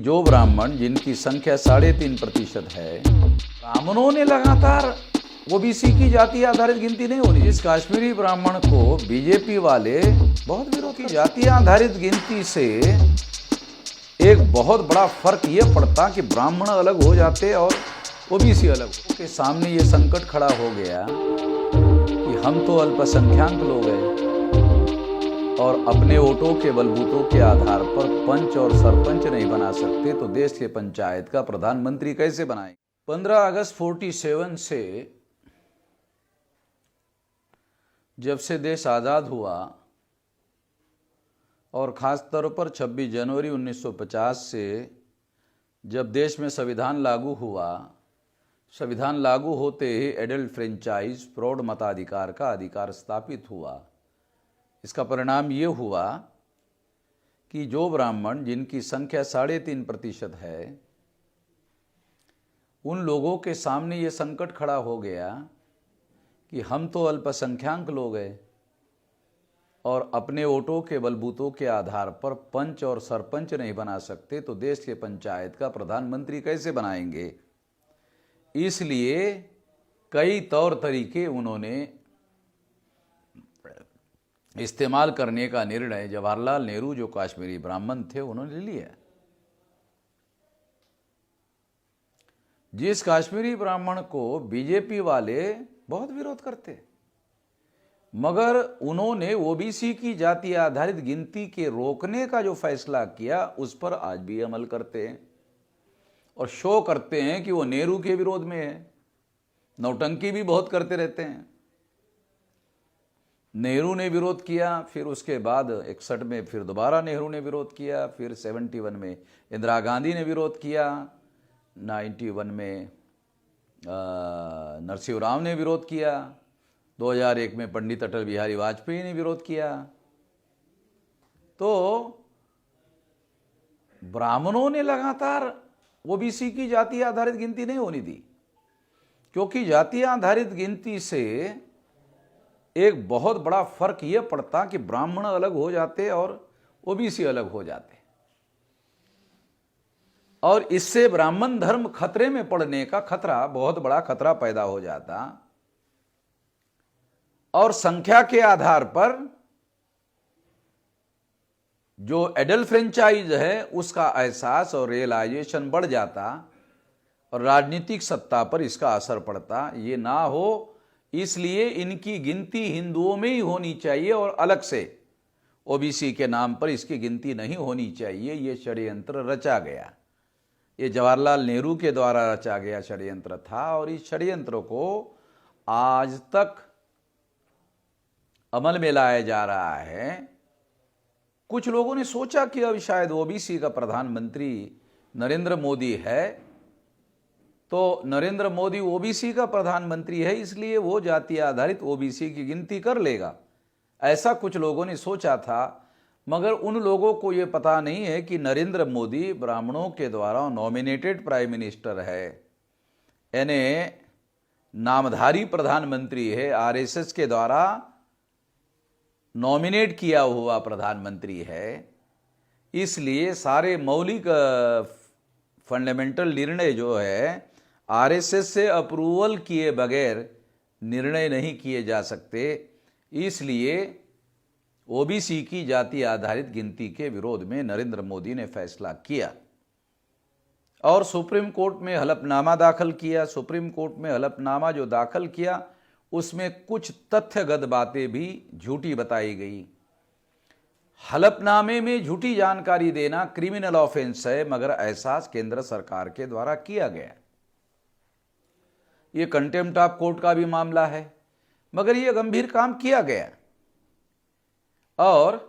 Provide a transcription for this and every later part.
जो ब्राह्मण जिनकी संख्या 3.5% है, ब्राह्मणों ने लगातार ओबीसी की जाति आधारित गिनती नहीं होनी। इस कश्मीरी ब्राह्मण को बीजेपी वाले बहुत विरोध की जाति आधारित गिनती से एक बहुत बड़ा फर्क ये पड़ता कि ब्राह्मण अलग हो जाते और ओबीसी अलग हो। के सामने ये संकट खड़ा हो गया कि हम तो अल्पसंख्यक लोग हैं और अपने वोटों के बलबूतों के आधार पर पंच और सरपंच नहीं बना सकते, तो देश के पंचायत का प्रधानमंत्री कैसे बनाएं। 15 अगस्त 47 से जब से देश आज़ाद हुआ और ख़ास तौर पर 26 जनवरी 1950 से जब देश में संविधान लागू हुआ, संविधान लागू होते ही एडल्ट फ्रेंचाइज प्रौढ़ मताधिकार का अधिकार स्थापित हुआ। इसका परिणाम ये हुआ कि जो ब्राह्मण जिनकी संख्या 3.5% है, उन लोगों के सामने ये संकट खड़ा हो गया कि हम तो अल्पसंख्यक लोग हैं और अपने वोटों के बलबूतों के आधार पर पंच और सरपंच नहीं बना सकते, तो देश के पंचायत का प्रधानमंत्री कैसे बनाएंगे। इसलिए कई तौर तरीके उन्होंने इस्तेमाल करने का निर्णय जवाहरलाल नेहरू जो कश्मीरी ब्राह्मण थे उन्होंने लिया। जिस कश्मीरी ब्राह्मण को बीजेपी वाले बहुत विरोध करते, मगर उन्होंने ओबीसी की जाति आधारित गिनती के रोकने का जो फैसला किया उस पर आज भी अमल करते हैं और शो करते हैं कि वो नेहरू के विरोध में है। नौटंकी भी बहुत करते रहते हैं। नेहरू ने विरोध किया, फिर उसके बाद 61 में फिर दोबारा नेहरू ने विरोध किया, फिर 71 में इंदिरा गांधी ने विरोध किया, 91 में नरसिंह राव ने विरोध किया, 2001 में पंडित अटल बिहारी वाजपेयी ने विरोध किया। तो ब्राह्मणों ने लगातार ओबीसी की जाति आधारित गिनती नहीं होनी दी, क्योंकि जाति आधारित गिनती से एक बहुत बड़ा फर्क ये पड़ता कि ब्राह्मण अलग हो जाते और ओबीसी अलग हो जाते, और इससे ब्राह्मण धर्म खतरे में पड़ने का खतरा, बहुत बड़ा खतरा पैदा हो जाता। और संख्या के आधार पर जो एडल्ट फ्रेंचाइज है उसका एहसास और रियलाइजेशन बढ़ जाता और राजनीतिक सत्ता पर इसका असर पड़ता। ये ना हो, इसलिए इनकी गिनती हिंदुओं में ही होनी चाहिए और अलग से ओबीसी के नाम पर इसकी गिनती नहीं होनी चाहिए। ये षड्यंत्र रचा गया, ये जवाहरलाल नेहरू के द्वारा रचा गया षड्यंत्र था और इस षड्यंत्र को आज तक अमल में लाया जा रहा है। कुछ लोगों ने सोचा कि अब शायद ओबीसी का प्रधानमंत्री नरेंद्र मोदी है, तो नरेंद्र मोदी ओबीसी का प्रधानमंत्री है, इसलिए वो जाति आधारित ओबीसी की गिनती कर लेगा, ऐसा कुछ लोगों ने सोचा था। मगर उन लोगों को ये पता नहीं है कि नरेंद्र मोदी ब्राह्मणों के द्वारा नॉमिनेटेड प्राइम मिनिस्टर है, यानी नामधारी प्रधानमंत्री है, आरएसएस के द्वारा नॉमिनेट किया हुआ प्रधानमंत्री है। इसलिए सारे मौलिक फंडामेंटल निर्णय जो है आरएसएस से अप्रूवल किए बगैर निर्णय नहीं किए जा सकते। इसलिए ओबीसी की जाति आधारित गिनती के विरोध में नरेंद्र मोदी ने फैसला किया और सुप्रीम कोर्ट में हलफनामा दाखिल किया। सुप्रीम कोर्ट में हलफनामा जो दाखिल किया उसमें कुछ तथ्यगत बातें भी झूठी बताई गई। हलफनामे में झूठी जानकारी देना क्रिमिनल ऑफेंस है, मगर एहसास केंद्र सरकार के द्वारा किया गया। ये कंटेम्प्ट ऑफ कोर्ट का भी मामला है, मगर ये गंभीर काम किया गया और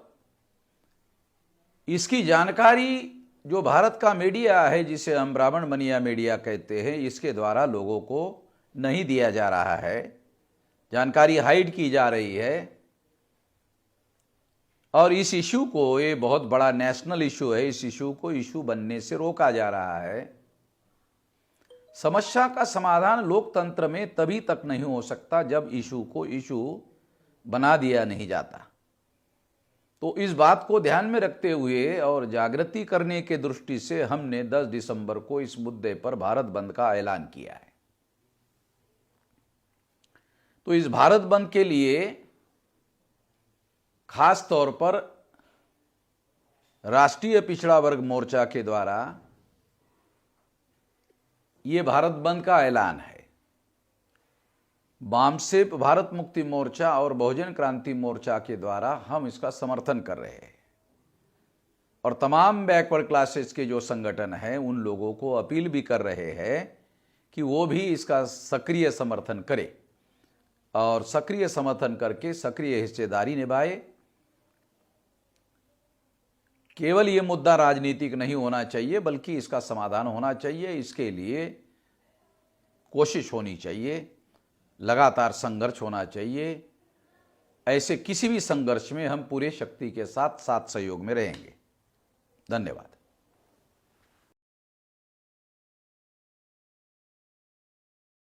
इसकी जानकारी जो भारत का मीडिया है, जिसे हम ब्राह्मण मनिया मीडिया कहते हैं, इसके द्वारा लोगों को नहीं दिया जा रहा है, जानकारी हाइड की जा रही है। और इस इशू को, ये बहुत बड़ा नेशनल इशू है, इस इशू को इशू बनने से रोका जा रहा है। समस्या का समाधान लोकतंत्र में तभी तक नहीं हो सकता जब इशू को इशू बना दिया नहीं जाता। तो इस बात को ध्यान में रखते हुए और जागृति करने के दृष्टि से हमने 10 दिसंबर को इस मुद्दे पर भारत बंद का ऐलान किया है। तो इस भारत बंद के लिए खास तौर पर राष्ट्रीय पिछड़ा वर्ग मोर्चा के द्वारा ये भारत बंद का ऐलान है। वामसेप भारत मुक्ति मोर्चा और बहुजन क्रांति मोर्चा के द्वारा हम इसका समर्थन कर रहे हैं और तमाम बैकवर्ड क्लासेस के जो संगठन हैं उन लोगों को अपील भी कर रहे हैं कि वो भी इसका सक्रिय समर्थन करें और सक्रिय समर्थन करके सक्रिय हिस्सेदारी निभाए। केवल ये मुद्दा राजनीतिक नहीं होना चाहिए बल्कि इसका समाधान होना चाहिए। इसके लिए कोशिश होनी चाहिए, लगातार संघर्ष होना चाहिए। ऐसे किसी भी संघर्ष में हम पूरे शक्ति के साथ सहयोग में रहेंगे। धन्यवाद।